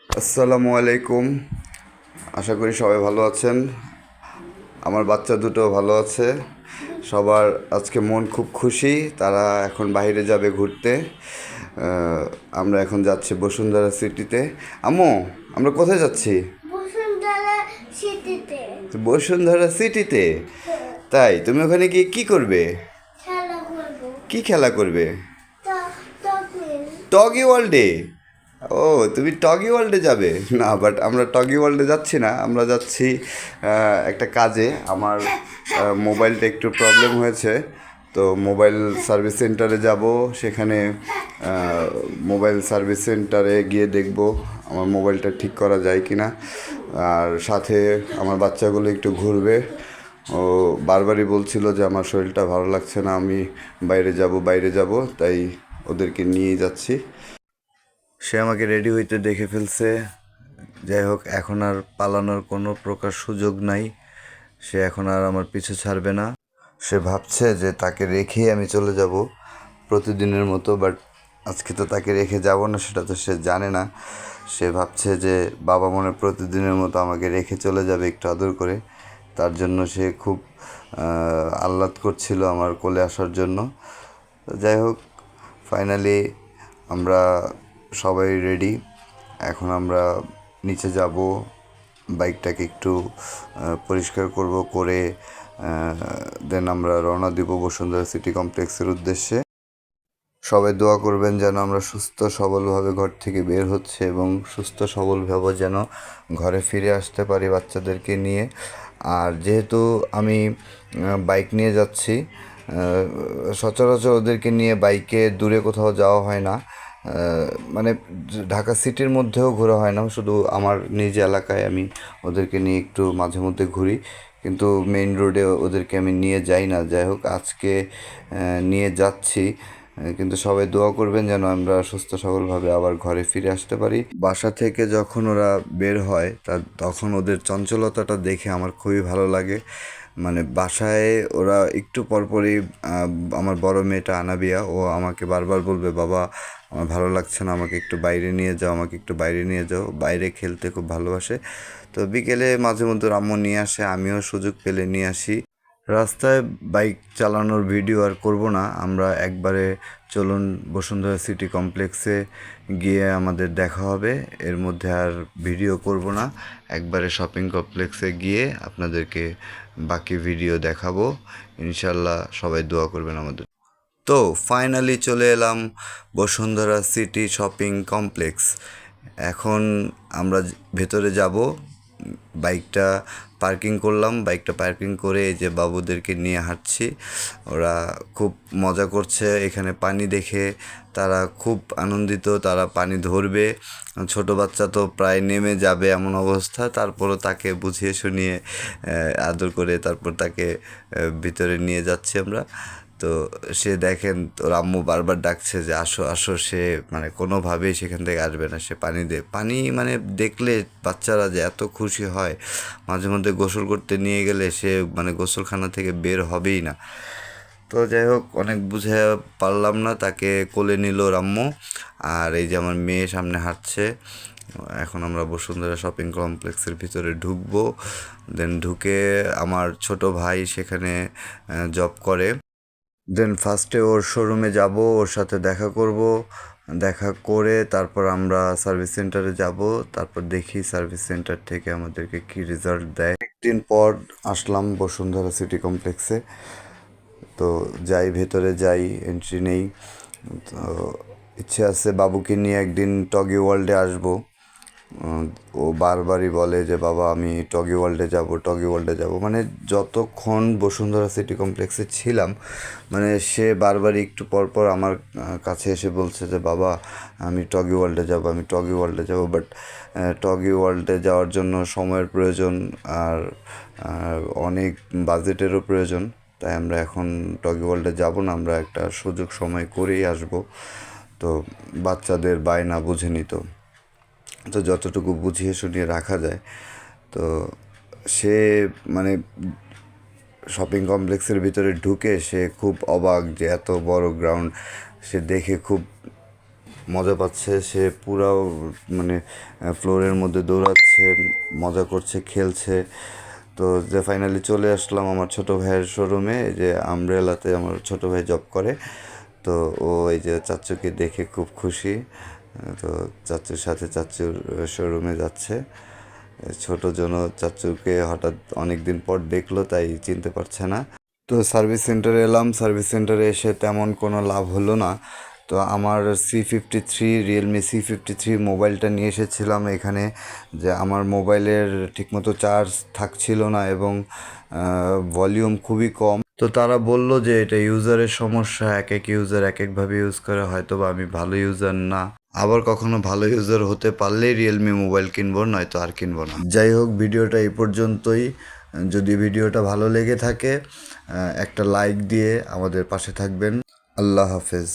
আসসালামু আলাইকুম। আশা করি সবাই ভালো আছেন। আমার বাচ্চা দুটো ভালো আছে। সবার আজকে মন খুব খুশি, তারা এখন বাইরে যাবে ঘুরতে। আমরা এখন যাচ্ছি বসুন্ধরা সিটিতে। আম্মু, আমরা কোথায় যাচ্ছি? বসুন্ধরা সিটিতে। বসুন্ধরা সিটিতে? তাই তুমি ওখানে গিয়ে কি করবে? খেলা করবো। কি খেলা করবে? তখন টগি ওয়ার্ল্ডে? ও, তুমি টগি ওয়ার্ল্ডে যাবে? না, বাট আমরা টগি ওয়ার্ল্ডে যাচ্ছি না, আমরা যাচ্ছি একটা কাজে। আমার মোবাইলটা একটু প্রবলেম হয়েছে, তো মোবাইল সার্ভিস সেন্টারে যাব। সেখানে মোবাইল সার্ভিস সেন্টারে গিয়ে দেখব আমার মোবাইলটা ঠিক করা যায় কি না। আর সাথে আমার বাচ্চাগুলো একটু ঘুরবে। ও বারবারই বলছিল যে আমার শরীরটা ভালো লাগছে না, আমি বাইরে যাব বাইরে যাব, তাই ওদেরকে নিয়ে যাচ্ছি। সে আমাকে রেডি হইতে দেখে ফেলছে। যাই হোক, এখন আর পালানোর কোনো প্রকার সুযোগ নাই। সে এখন আর আমার পিছু ছাড়বে না। সে ভাবছে যে তাকে রেখেই আমি চলে যাব প্রতিদিনের মতো, বাট আজকে তো তাকে রেখে যাব না, সেটা তো সে জানে না। সে ভাবছে যে বাবা মনে প্রতিদিনের মতো আমাকে রেখে চলে যাবে একটু আদর করে। তার জন্য সে খুব আহ্লাদ করছিল আমার কোলে আসার জন্য। তো যাই হোক, ফাইনালি আমরা সবাই রেডি। এখন আমরা নিচে যাব, বাইকটাকে একটু পরিষ্কার করব, করে দেন আমরা রওনা দিব বসুন্ধরা সিটি কমপ্লেক্সের উদ্দেশ্যে। সবাই দোয়া করবেন যেন আমরা সুস্থ সবলভাবে ঘর থেকে বের হচ্ছে এবং সুস্থ সবলভাবে যেন ঘরে ফিরে আসতে পারি বাচ্চাদেরকে নিয়ে। আর যেহেতু আমি বাইক নিয়ে যাচ্ছি, সচরাচর ওদেরকে নিয়ে বাইকে দূরে কোথাও যাওয়া হয় না। মানে ঢাকা সিটির মধ্যেও ঘোরা হয় না, শুধু আমার নিজ এলাকায় আমি ওদেরকে নিয়ে একটু মাঝে মধ্যে ঘুরি, কিন্তু মেইন রোডে ওদেরকে আমি নিয়ে যাই না। যাই হোক, আজকে নিয়ে যাচ্ছি। কিন্তু সবাই দোয়া করবেন যেন আমরা সুস্থ সবলভাবে আবার ঘরে ফিরে আসতে পারি। বাসা থেকে যখন ওরা বের হয় তখন ওদের চঞ্চলতাটা দেখে আমার খুবই ভালো লাগে। মানে বাসায় ওরা একটু পরপরই আমার বড় মেয়েটা আনাবিয়া, ও আমাকে বারবার বলবে, বাবা আমার ভালো লাগছে না, আমাকে একটু বাইরে নিয়ে যাও, আমাকে একটু বাইরে নিয়ে যাও। বাইরে খেলতে খুব ভালোবাসে। তো বিকেলে মাঝে মধ্যে আম্মু নিয়ে আসে, আমিও সুযোগ পেলে নিয়ে আসি। রাস্তায় বাইক চালানোর ভিডিও আর করব না, আমরা একবারে চলুন বসুন্ধরা সিটি কমপ্লেক্সে গিয়ে আমাদের দেখা হবে। এর মধ্যে আর ভিডিও করব না, একবারে শপিং কমপ্লেক্সে গিয়ে আপনাদেরকে বাকি ভিডিও দেখাবো। ইনশাল্লাহ সবাই দোয়া করবেন আমাদের। তো ফাইনালি চলে এলাম বসুন্ধরা সিটি শপিং কমপ্লেক্স। এখন আমরা ভেতরে যাব। বাইকটা পার্কিং করলাম, বাইকটা পার্কিং করে এই যে বাবুদেরকে নিয়ে হাঁটছি। ওরা খুব মজা করছে এখানে পানি দেখে, তারা খুব আনন্দিত, তারা পানি ধরবে। ছোট বাচ্চা তো প্রায় নেমে যাবে এমন অবস্থা, তারপরও তাকে বুঝিয়ে শুনিয়ে আদর করে তারপর তাকে ভিতরে নিয়ে যাচ্ছি আমরা। তো সে দেখেন, ওর আম্মু বারবার ডাকছে যে আসো আসো, সে মানে কোনোভাবেই সেখান থেকে আসবে না। সে পানি মানে দেখলে বাচ্চারা যে এত খুশি হয়, মাঝে মধ্যে গোসল করতে নিয়ে গেলে সে মানে গোসলখানা থেকে বের হবেই না। তো যাই হোক, অনেক বুঝে পারলাম না, তাকে কোলে নিল ওর আম্মু। আর এই যে আমার মেয়ে সামনে হাঁটছে। এখন আমরা বসুন্ধরা শপিং কমপ্লেক্সের ভিতরে ঢুকবো। দেন ঢুকে আমার ছোট ভাই সেখানে জব করে। দেন ফার্স্টে ওর শোরুমে যাব, ওর সাথে দেখা করব। দেখা করে তারপর আমরা সার্ভিস সেন্টারে যাব। তারপর দেখি সার্ভিস সেন্টার থেকে আমাদেরকে কি রেজাল্ট দেয়। একদিন পর আসলাম বসুন্ধরা সিটি কমপ্লেক্সে। তো যাই, ভেতরে যাই, এন্ট্রি নেই। তো ইচ্ছে আছে বাবুকে নিয়ে একদিন টগি ওয়ার্ল্ডে আসবো। ও বারবারই বলে যে বাবা আমি টগি ওয়ার্ল্ডে যাব, টগি ওয়ার্ল্ডে যাব। মানে যতক্ষণ বসুন্ধরা সিটি কমপ্লেক্সে ছিলাম, মানে সে বারবারই একটু পর পর আমার কাছে এসে বলছে যে বাবা আমি টগি ওয়ার্ল্ডে যাব, আমি টগি ওয়ার্ল্ডে যাব। বাট টগি ওয়ার্ল্ডে যাওয়ার জন্য সময়ের প্রয়োজন, আর অনেক বাজেটেরও প্রয়োজন। তাই আমরা এখন টগি ওয়ার্ল্ডে যাব না, আমরা একটা সুযোগ সময় করেই আসব। তো বাচ্চাদের বায়না বুঝেনি তো, তো যতটুকু বুঝিয়ে শুনিয়ে রাখা যায়। তো সে মানে শপিং কমপ্লেক্সের ভিতরে ঢুকে সে খুব অবাক যে এত বড় গ্রাউন্ড। সে দেখে খুব মজা পাচ্ছে, সে পুরাও মানে ফ্লোরের মধ্যে দৌড়াচ্ছে, মজা করছে, খেলছে। তো যে ফাইনালি চলে আসলাম আমার ছোট ভাইয়ের শোরুমে, যে আমব্রেলাতে আমার ছোট ভাই জব করে। তো ও এই যে চাচুকে দেখে খুব খুশি। তো চাচুর সাথে চাচুর শোরুমে যাচ্ছে। ছোট জন চাচুকে হঠাৎ অনেক দিন পর দেখলো, তাই চিনতে পারছে না। তো সার্ভিস সেন্টারে এলাম, সার্ভিস সেন্টারে এসে তেমন কোনো লাভ হলো না। তো আমার C53 রিয়েলমি C53 মোবাইলটা নিয়ে এসেছিলাম এখানে, যে আমার মোবাইলের ঠিকমতো চার্জ থাকছিল না এবং ভলিউম খুবই কম। তো তারা বলল যে এটা ইউজারের সমস্যা, এক এক ইউজার এক একভাবে ইউজ করে, হয়তো বা আমি ভালো ইউজার না। আবার কখনো ভালো ইউজার হতে পারলেই রিয়েলমি মোবাইল কিনবো, নয়তো আর কিনবো না। যাই হোক, ভিডিওটা এই পর্যন্তই। যদি ভিডিওটা ভালো লেগে থাকে একটা লাইক দিয়ে আমাদের পাশে থাকবেন। আল্লাহ হাফেজ।